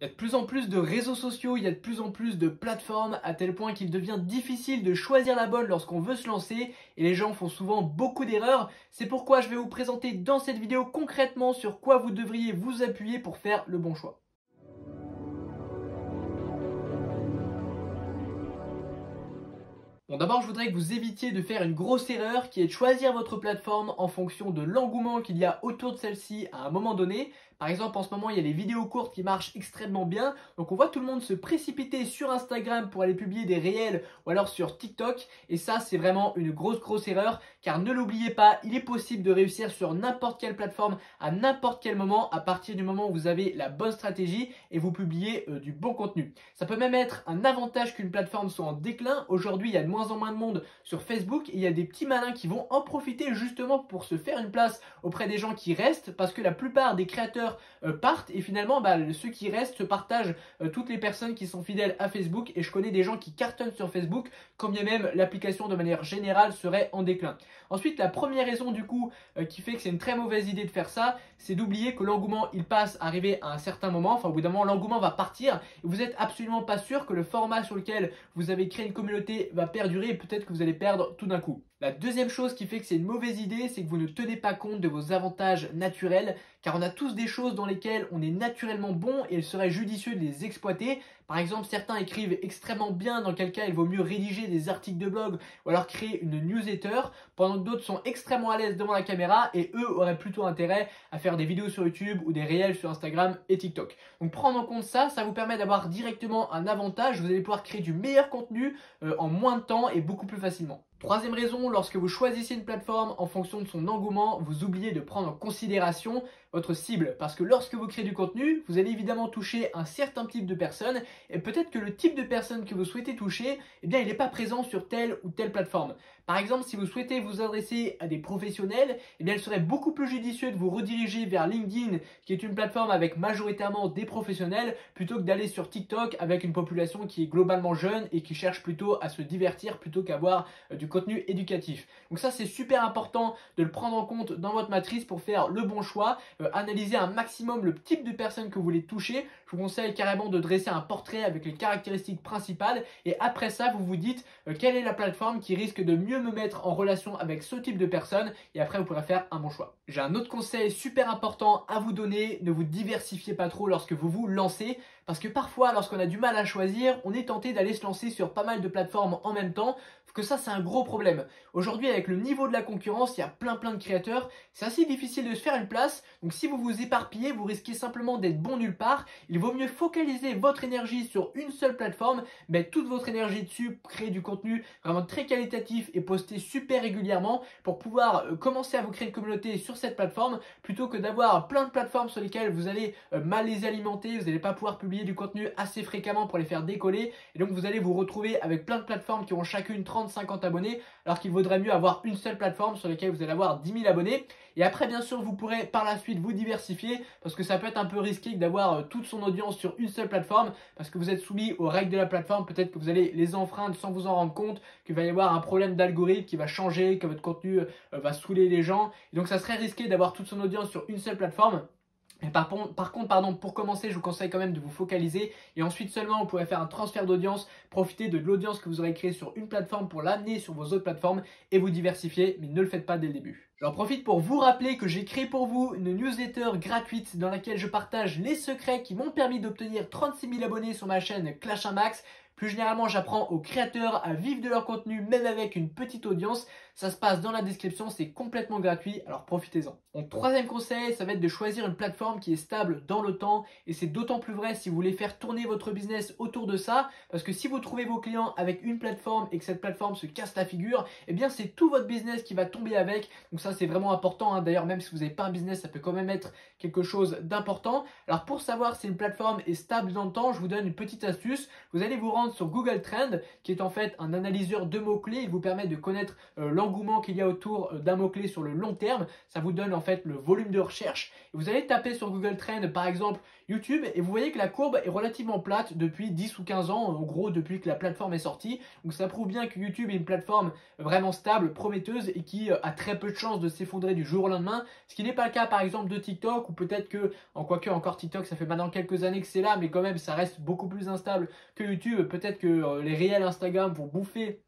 Il y a de plus en plus de réseaux sociaux, il y a de plus en plus de plateformes à tel point qu'il devient difficile de choisir la bonne lorsqu'on veut se lancer et les gens font souvent beaucoup d'erreurs. C'est pourquoi je vais vous présenter dans cette vidéo concrètement sur quoi vous devriez vous appuyer pour faire le bon choix. Bon, d'abord, je voudrais que vous évitiez de faire une grosse erreur qui est de choisir votre plateforme en fonction de l'engouement qu'il y a autour de celle-ci à un moment donné. Par exemple, en ce moment, il y a les vidéos courtes qui marchent extrêmement bien. Donc, on voit tout le monde se précipiter sur Instagram pour aller publier des réels ou alors sur TikTok. Et ça, c'est vraiment une grosse erreur. Car ne l'oubliez pas, il est possible de réussir sur n'importe quelle plateforme à n'importe quel moment à partir du moment où vous avez la bonne stratégie et vous publiez du bon contenu. Ça peut même être un avantage qu'une plateforme soit en déclin. Aujourd'hui, il y a de moins en moins de monde sur Facebook et il y a des petits malins qui vont en profiter justement pour se faire une place auprès des gens qui restent parce que la plupart des créateurs partent et finalement ceux qui restent se partagent toutes les personnes qui sont fidèles à Facebook et je connais des gens qui cartonnent sur Facebook quand bien même l'application de manière générale serait en déclin. Ensuite, la première raison du coup qui fait que c'est une très mauvaise idée de faire ça, c'est d'oublier que l'engouement il passe arrivé à un certain moment, enfin au bout d'un moment l'engouement va partir et vous n'êtes absolument pas sûr que le format sur lequel vous avez créé une communauté va perdurer et peut-être que vous allez perdre tout d'un coup. La deuxième chose qui fait que c'est une mauvaise idée, c'est que vous ne tenez pas compte de vos avantages naturels, car on a tous des choses dans lesquelles on est naturellement bon et il serait judicieux de les exploiter. Par exemple, certains écrivent extrêmement bien, dans quel cas il vaut mieux rédiger des articles de blog ou alors créer une newsletter, pendant que d'autres sont extrêmement à l'aise devant la caméra et eux auraient plutôt intérêt à faire des vidéos sur YouTube ou des réels sur Instagram et TikTok. Donc prendre en compte ça, ça vous permet d'avoir directement un avantage, vous allez pouvoir créer du meilleur contenu en moins de temps et beaucoup plus facilement. Troisième raison, lorsque vous choisissez une plateforme en fonction de son engouement, vous oubliez de prendre en considération votre cible. Parce que lorsque vous créez du contenu, vous allez évidemment toucher un certain type de personnes et peut-être que le type de personne que vous souhaitez toucher, il n'est pas présent sur telle ou telle plateforme. Par exemple, si vous souhaitez vous adresser à des professionnels, il serait beaucoup plus judicieux de vous rediriger vers LinkedIn, qui est une plateforme avec majoritairement des professionnels, plutôt que d'aller sur TikTok avec une population qui est globalement jeune et qui cherche plutôt à se divertir plutôt qu'avoir du contenu éducatif. Donc ça, c'est super important de le prendre en compte dans votre matrice pour faire le bon choix. Analyser un maximum le type de personnes que vous voulez toucher. Je vous conseille carrément de dresser un portrait avec les caractéristiques principales et après ça, vous vous dites quelle est la plateforme qui risque de mieux me mettre en relation avec ce type de personnes et après vous pourrez faire un bon choix. J'ai un autre conseil super important à vous donner, ne vous diversifiez pas trop lorsque vous vous lancez parce que parfois lorsqu'on a du mal à choisir, on est tenté d'aller se lancer sur pas mal de plateformes en même temps, que ça c'est un gros problème. Aujourd'hui avec le niveau de la concurrence, il y a plein de créateurs, c'est assez difficile de se faire une place, donc si vous vous éparpillez, vous risquez simplement d'être bon nulle part. Il vaut mieux focaliser votre énergie sur une seule plateforme, mettre toute votre énergie dessus, créer du contenu vraiment très qualitatif et poster super régulièrement pour pouvoir commencer à vous créer une communauté sur cette plateforme plutôt que d'avoir plein de plateformes sur lesquelles vous allez mal les alimenter, vous n'allez pas pouvoir publier du contenu assez fréquemment pour les faire décoller et donc vous allez vous retrouver avec plein de plateformes qui ont chacune 30-50 abonnés alors qu'il vaudrait mieux avoir une seule plateforme sur laquelle vous allez avoir 10 000 abonnés et après bien sûr vous pourrez par la suite vous diversifier parce que ça peut être un peu risqué d'avoir toute son audience sur une seule plateforme parce que vous êtes soumis aux règles de la plateforme, peut-être que vous allez les enfreindre sans vous en rendre compte, qu'il va y avoir un problème d'algorithme qui va changer, que votre contenu va saouler les gens et donc ça serait risqué d'avoir toute son audience sur une seule plateforme. Et par contre, pour commencer, je vous conseille quand même de vous focaliser et ensuite seulement vous pourrez faire un transfert d'audience, profiter de l'audience que vous aurez créée sur une plateforme pour l'amener sur vos autres plateformes et vous diversifier, mais ne le faites pas dès le début. J'en profite pour vous rappeler que j'ai créé pour vous une newsletter gratuite dans laquelle je partage les secrets qui m'ont permis d'obtenir 36 000 abonnés sur ma chaîne Clash 1 Max. Plus généralement, j'apprends aux créateurs à vivre de leur contenu même avec une petite audience. Ça se passe dans la description, c'est complètement gratuit, alors profitez-en. Mon troisième conseil, ça va être de choisir une plateforme qui est stable dans le temps et c'est d'autant plus vrai si vous voulez faire tourner votre business autour de ça parce que si vous trouvez vos clients avec une plateforme et que cette plateforme se casse la figure, eh bien c'est tout votre business qui va tomber avec. Donc ça c'est vraiment important, hein. D'ailleurs même si vous n'avez pas un business, ça peut quand même être quelque chose d'important. Alors pour savoir si une plateforme est stable dans le temps, je vous donne une petite astuce. Vous allez vous rendre sur Google Trends qui est en fait un analyseur de mots-clés. Il vous permet de connaître l'engouement qu'il y a autour d'un mot-clé sur le long terme. Ça vous donne en fait le volume de recherche. Et vous allez taper sur Google Trends par exemple YouTube et vous voyez que la courbe est relativement plate depuis 10 ou 15 ans, en gros depuis que la plateforme est sortie. Donc ça prouve bien que YouTube est une plateforme vraiment stable, prometteuse et qui a très peu de chances de s'effondrer du jour au lendemain. Ce qui n'est pas le cas par exemple de TikTok, ou peut-être que, quoique encore TikTok ça fait maintenant quelques années que c'est là, mais quand même ça reste beaucoup plus instable que YouTube. Peut-être que les réels Instagram vont bouffer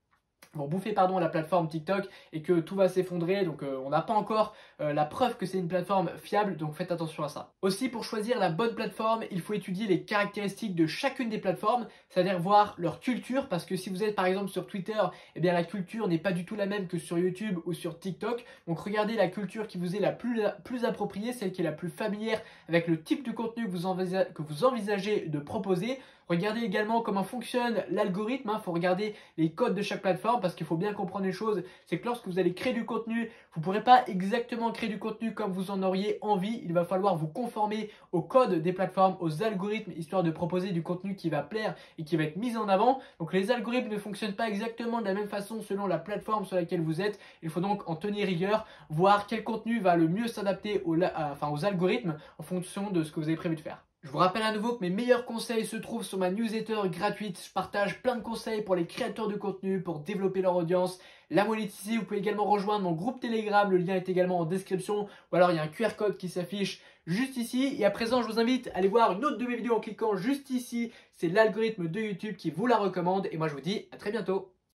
la plateforme TikTok et que tout va s'effondrer. Donc on n'a pas encore la preuve que c'est une plateforme fiable, donc faites attention à ça. Aussi, pour choisir la bonne plateforme, il faut étudier les caractéristiques de chacune des plateformes, c'est-à-dire voir leur culture, parce que si vous êtes par exemple sur Twitter, eh bien la culture n'est pas du tout la même que sur YouTube ou sur TikTok. Donc regardez la culture qui vous est la plus appropriée, celle qui est la plus familière avec le type de contenu que vous envisagez de proposer. Regardez également comment fonctionne l'algorithme, il faut regarder les codes de chaque plateforme parce qu'il faut bien comprendre une chose, c'est que lorsque vous allez créer du contenu, vous ne pourrez pas exactement créer du contenu comme vous en auriez envie. Il va falloir vous conformer aux codes des plateformes, aux algorithmes, histoire de proposer du contenu qui va plaire et qui va être mis en avant. Donc les algorithmes ne fonctionnent pas exactement de la même façon selon la plateforme sur laquelle vous êtes. Il faut donc en tenir rigueur, voir quel contenu va le mieux s'adapter aux algorithmes en fonction de ce que vous avez prévu de faire. Je vous rappelle à nouveau que mes meilleurs conseils se trouvent sur ma newsletter gratuite. Je partage plein de conseils pour les créateurs de contenu, pour développer leur audience, la monétiser. Vous pouvez également rejoindre mon groupe Telegram, le lien est également en description. Ou alors il y a un QR code qui s'affiche juste ici. Et à présent, je vous invite à aller voir une autre de mes vidéos en cliquant juste ici. C'est l'algorithme de YouTube qui vous la recommande. Et moi je vous dis à très bientôt.